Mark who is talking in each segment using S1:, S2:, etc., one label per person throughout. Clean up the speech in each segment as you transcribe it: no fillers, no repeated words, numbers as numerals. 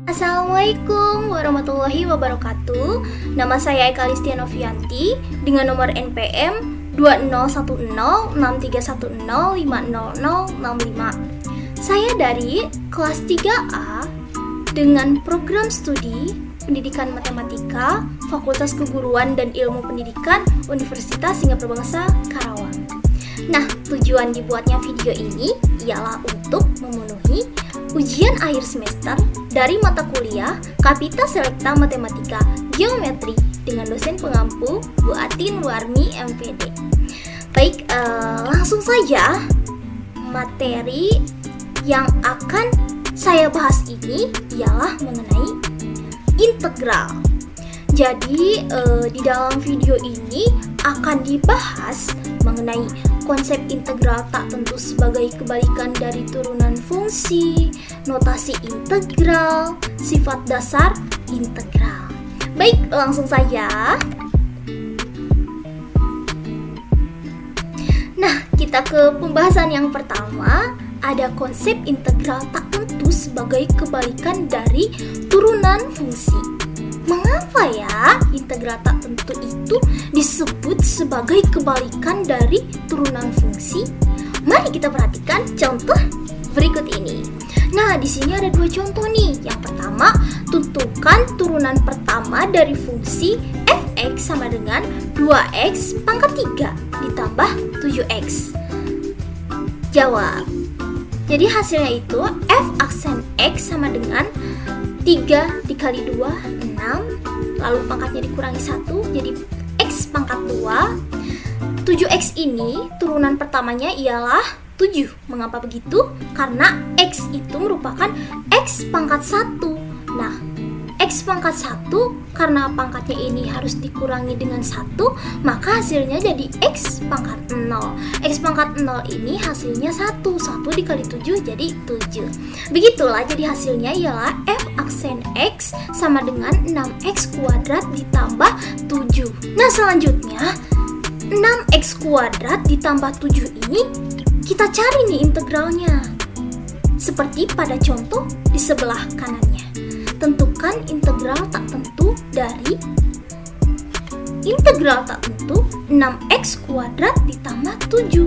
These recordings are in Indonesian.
S1: Assalamualaikum warahmatullahi wabarakatuh. Nama saya Eka Listia Novianti dengan nomor NPM 20106310500065. Saya dari kelas 3A dengan program studi Pendidikan Matematika Fakultas Keguruan dan Ilmu Pendidikan Universitas Singapura Bangsa Karawang. Nah, tujuan dibuatnya video ini ialah untuk memenuhi ujian akhir semester dari mata kuliah Kapita Selekta Matematika Geometri dengan dosen pengampu Bu Atin Warmi MPD. Baik, langsung saja materi yang akan saya bahas ini ialah mengenai integral. Jadi di dalam video ini akan dibahas mengenai konsep integral tak tentu sebagai kebalikan dari turunan fungsi, notasi integral, sifat dasar integral. Baik, langsung saja. Nah, kita ke pembahasan yang pertama. Ada konsep integral tak tentu sebagai kebalikan dari turunan fungsi. Mengapa ya integral tak tentu itu disebut sebagai kebalikan dari turunan fungsi? Mari kita perhatikan contoh berikut ini. Nah, di sini ada dua contoh nih. Yang pertama, tentukan turunan pertama dari fungsi f(x) sama dengan 2x pangkat 3 ditambah 7x. Jawab. Jadi hasilnya itu f aksen x sama dengan 3 dikali 2, 6. Lalu pangkatnya dikurangi 1, jadi x pangkat 2. 7x ini turunan pertamanya ialah 7. Mengapa begitu? Karena x itu merupakan x pangkat 1. Nah, x pangkat 1 karena pangkatnya ini harus dikurangi dengan 1, maka hasilnya jadi x pangkat 0. X pangkat 0 ini hasilnya 1. 1 dikali 7 jadi 7. Begitulah, jadi hasilnya ialah f aksen x sama dengan 6x kuadrat ditambah 7. Nah, selanjutnya 6x kuadrat ditambah 7 ini kita cari nih integralnya. Seperti pada contoh di sebelah kanannya. Tentukan integral tak tentu dari integral tak tentu 6x kuadrat ditambah 7.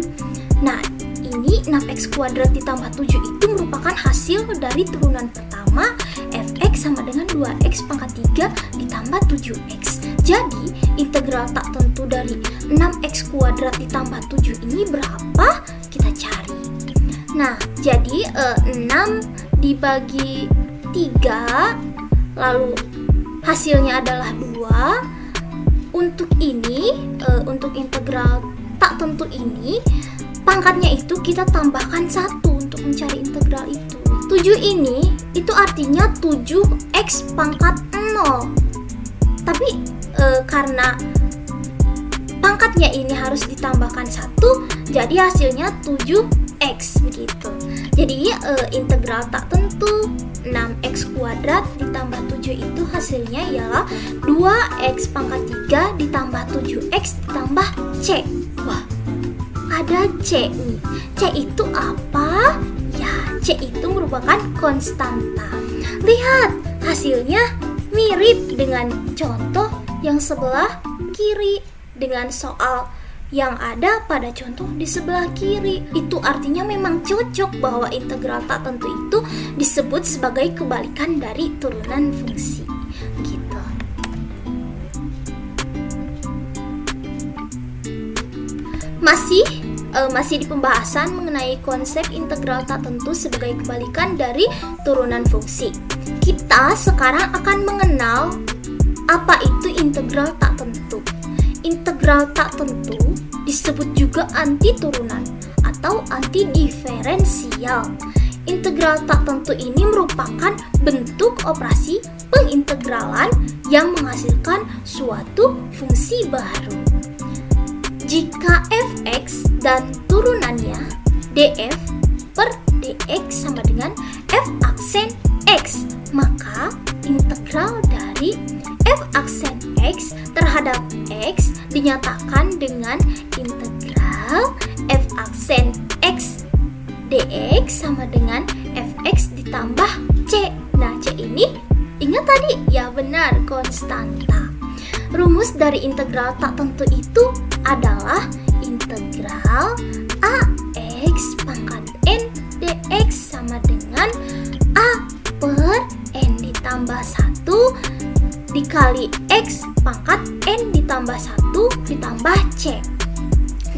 S1: Nah, ini 6x kuadrat ditambah 7 itu merupakan hasil dari turunan pertama fx sama dengan 2x pangkat 3 ditambah 7x. Jadi, integral tak tentu dari 6x kuadrat ditambah 7 ini berapa? Kita cari. Nah, jadi 6 dibagi 3, lalu hasilnya adalah 2. Untuk ini, untuk integral tak tentu ini, pangkatnya itu kita tambahkan 1 untuk mencari integral itu. 7 ini, itu artinya 7x pangkat 0. Tapi karena pangkatnya ini harus ditambahkan 1, jadi hasilnya 7x begitu. Jadi integral tak tentu 6x kuadrat ditambah 7 itu hasilnya ialah 2x pangkat 3 ditambah 7x ditambah c. Wah, ada c nih. C itu apa? Ya, c itu merupakan konstanta. Lihat, hasilnya mirip dengan contoh yang sebelah kiri dengan soal yang ada pada contoh di sebelah kiri. Itu artinya memang cocok bahwa integral tak tentu itu disebut sebagai kebalikan dari turunan fungsi. Gitu. Masih di pembahasan mengenai konsep integral tak tentu sebagai kebalikan dari turunan fungsi. Kita sekarang akan mengenal apa itu integral tak tentu. Integral tak tentu disebut juga antiturunan atau antidiferensial. Integral tak tentu ini merupakan bentuk operasi pengintegralan yang menghasilkan suatu fungsi baru. Jika fx dan turunannya df per dx sama dengan f aksen x, maka integral dari f aksen x terhadap x dinyatakan dengan integral f aksen x dx sama dengan fx ditambah c. Nah, c ini Ingat tadi? Ya benar, konstanta. Rumus dari integral tak tentu itu adalah integral AX pangkat N dx sama dengan A per N ditambah 1 dikali X pangkat N ditambah 1 ditambah C,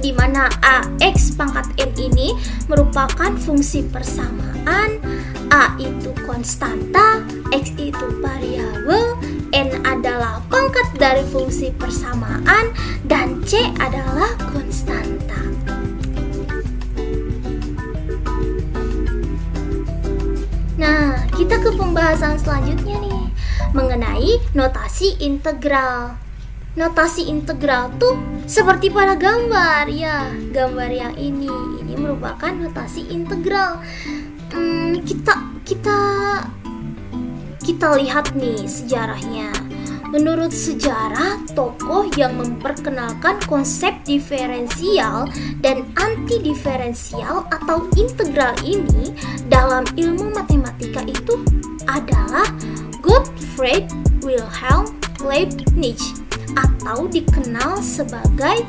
S1: di mana AX pangkat N ini merupakan fungsi persamaan, A itu konstanta, X itu variabel, N adalah pangkat dari fungsi persamaan, dan C adalah konstanta. Nah, kita ke pembahasan selanjutnya nih, mengenai notasi integral. Notasi integral tuh seperti pada gambar ya, gambar yang ini merupakan notasi integral. Kita lihat nih sejarahnya. Menurut sejarah, tokoh yang memperkenalkan konsep diferensial dan antidiferensial atau integral ini dalam ilmu matematika itu adalah Gottfried Wilhelm Leibniz atau dikenal sebagai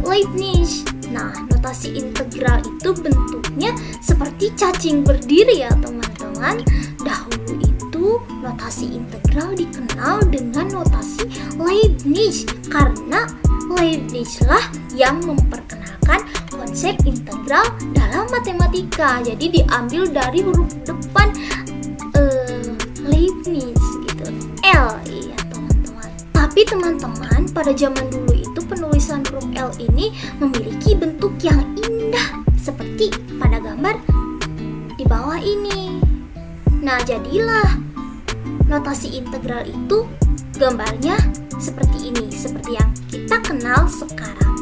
S1: Leibniz. Nah, notasi integral itu bentuknya seperti cacing berdiri ya teman-teman. Dahulu itu notasi integral dikenal dengan notasi Leibniz karena Leibniz lah yang memperkenalkan konsep integral dalam matematika. Jadi diambil dari huruf depan Leibniz gitu, L ya teman-teman. Tapi teman-teman, pada zaman dulu itu penulisan huruf L ini memiliki bentuk yang indah seperti pada gambar di bawah ini. Nah, jadilah notasi integral itu gambarnya seperti ini, seperti yang kita kenal sekarang.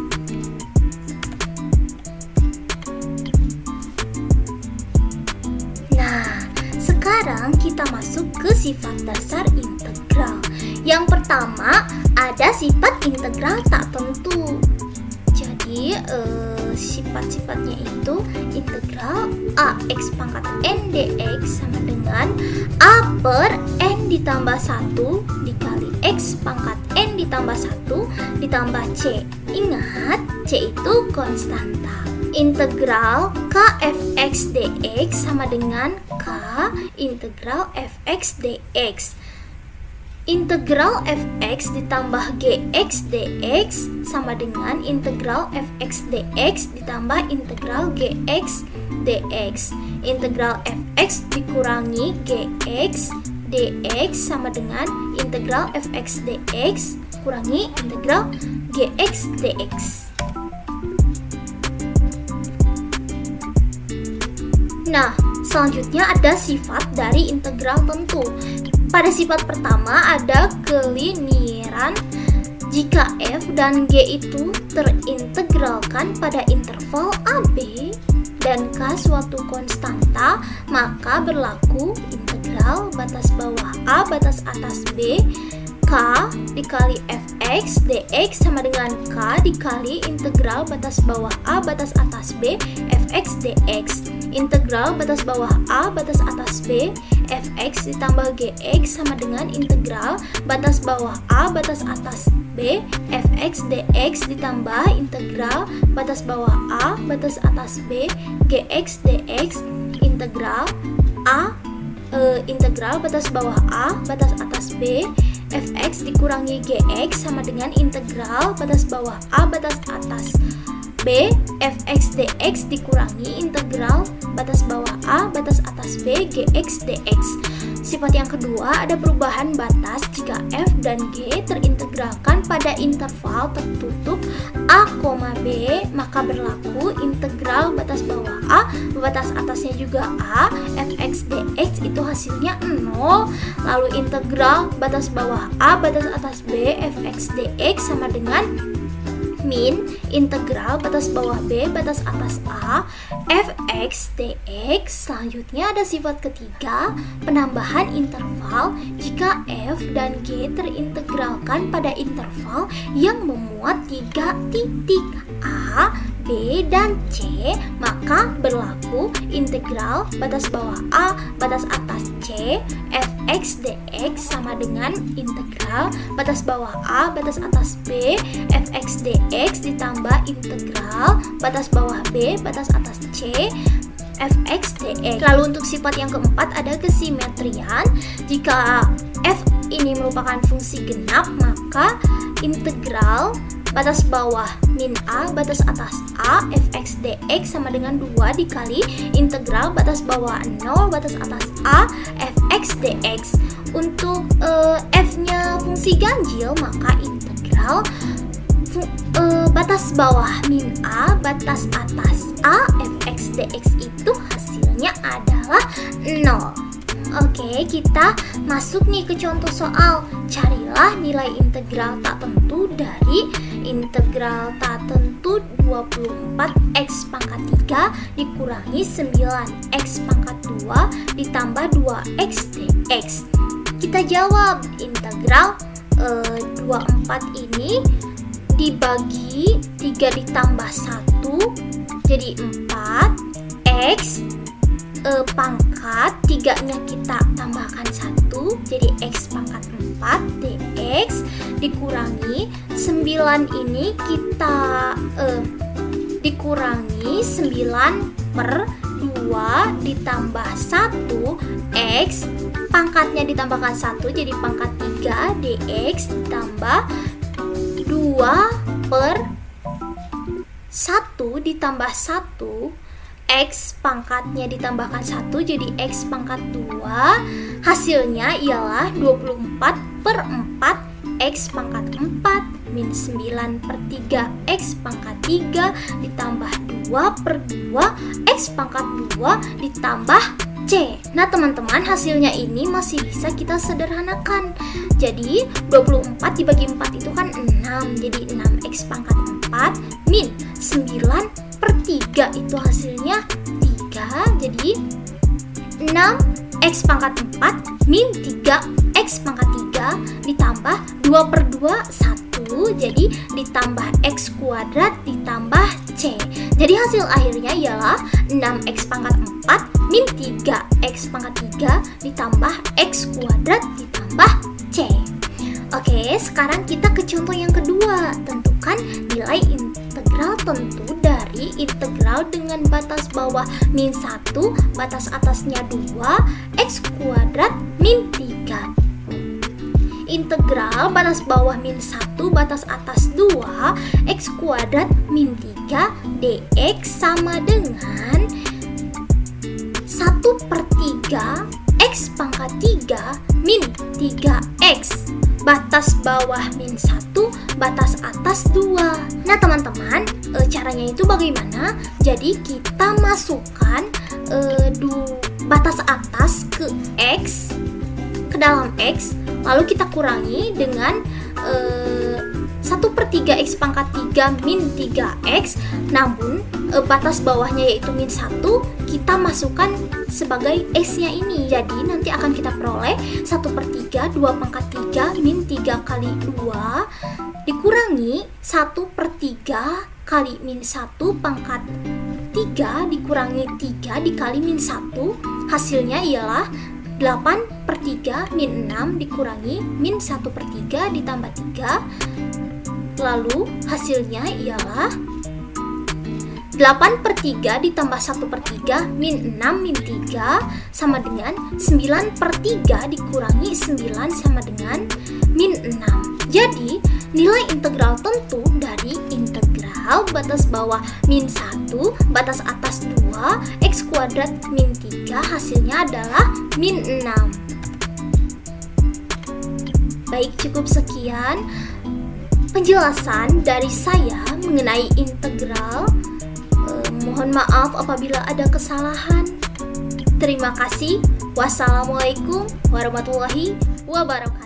S1: Nah, sekarang kita masuk ke sifat dasar integral. Yang pertama, ada sifat integral tak tentu. Jadi, sifat-sifatnya itu integral AX pangkat N dx sama dengan A per N ditambah 1 dikali X pangkat N ditambah 1 ditambah C. Ingat, C itu konstanta. Integral K fx dx sama dengan K integral fx dx. Integral fx ditambah gx dx sama dengan integral fx dx ditambah integral gx dx. Integral fx dikurangi gx dx sama dengan integral fx dx kurangi integral gx dx. Nah, selanjutnya ada sifat dari integral tentu. Pada sifat pertama ada keliniran. Jika f dan g itu terintegralkan pada interval AB dan k suatu konstanta, maka berlaku integral batas bawah A batas atas B k dikali fx dx sama dengan k dikali integral batas bawah A batas atas B fx dx. Integral batas bawah A batas atas B fx ditambah gx sama dengan integral batas bawah A batas atas B fx dx ditambah integral batas bawah A batas atas B gx dx. Integral integral batas bawah A batas atas B fx dikurangi gx sama dengan integral batas bawah A batas atas B fx dx dikurangi integral batas bawah A batas atas B gx dx. Sifat yang kedua ada perubahan batas jika f dan g terintegralkan pada interval tertutup A, B, maka berlaku integral batas bawah A batas atasnya juga A fx dx itu hasilnya 0. Lalu integral batas bawah A batas atas B fx dx sama dengan min integral batas bawah B batas atas A fx dx. Selanjutnya ada sifat ketiga, penambahan interval jika f dan g terintegralkan pada interval yang memuat 3 titik A, B, dan C, maka berlaku integral batas bawah A batas atas C fx dx sama dengan integral batas bawah A batas atas B fx dx ditambah integral batas bawah B batas atas C fx dx. Lalu untuk sifat yang keempat ada kesimetrian. Jika f ini merupakan fungsi genap, maka integral batas bawah min A batas atas A fx dx sama dengan 2 dikali integral batas bawah 0 batas atas A fx dx. Untuk f-nya fungsi ganjil, maka integral batas bawah min A batas atas A fx dx itu hasilnya adalah 0. Oke, kita masuk nih ke contoh soal. Carilah nilai integral tak tentu dari integral tak tentu 24x pangkat 3 dikurangi 9x pangkat 2 ditambah 2x dx. Kita jawab integral 24 ini dibagi 3 ditambah 1 jadi 4x pangkat 3 nya kita tambahkan 1 jadi x pangkat 4 dx dikurangi 9 ini kita dikurangi 9 per 2 ditambah 1 x pangkatnya ditambahkan 1 jadi pangkat 3 dx ditambah 2 per 1 ditambah 1 x pangkatnya ditambahkan 1 jadi x pangkat 2, hasilnya ialah 24 per 4 x pangkat 4 min 9 per 3 x pangkat 3 ditambah 2 per 2 x pangkat 2 ditambah C. Nah teman-teman, hasilnya ini masih bisa kita sederhanakan. Jadi 24 dibagi 4 itu kan 6, jadi 6x pangkat 4 min 9 per 3 itu hasilnya 3, jadi 6x pangkat 4 min 3x pangkat 3 ditambah 2 per 2 1, jadi ditambah x kuadrat ditambah C. Jadi hasil akhirnya ialah 6x pangkat 4 min 3x pangkat 3 ditambah x kuadrat ditambah C. Oke, sekarang kita ke contoh yang kedua. Tentukan nilai integral tentu dari integral dengan batas bawah min 1, batas atasnya 2, x kuadrat min 3. Integral batas bawah min 1, batas atas 2, x kuadrat min 3 dx sama dengan 1 per 3 x pangkat 3 min 3x. Batas bawah min 1, batas atas 2. Nah teman-teman, caranya itu bagaimana? Jadi kita masukkan batas atas ke x, ke dalam x, lalu kita kurangi dengan 1 per 3 x pangkat 3 min 3x, namun batas bawahnya yaitu min 1 kita masukkan sebagai x-nya ini. Jadi nanti akan kita peroleh 1 per 3, 2 pangkat 3 min 3 kali 2 dikurangi 1 per 3 kali min 1 pangkat 3 dikurangi 3 dikali min 1, hasilnya ialah 8 per 3 min 6 dikurangi min 1 per 3 ditambah 3, lalu hasilnya ialah 8 per 3 ditambah 1 per 3 min 6 min 3 sama dengan 9 per 3 dikurangi 9 sama dengan min 6. Jadi nilai integral tentu dari integral batas bawah min 1, batas atas 2, x kuadrat min 3 hasilnya adalah min 6. Baik, cukup sekian penjelasan dari saya mengenai integral. Mohon maaf apabila ada kesalahan. Terima kasih. Wassalamualaikum warahmatullahi wabarakatuh.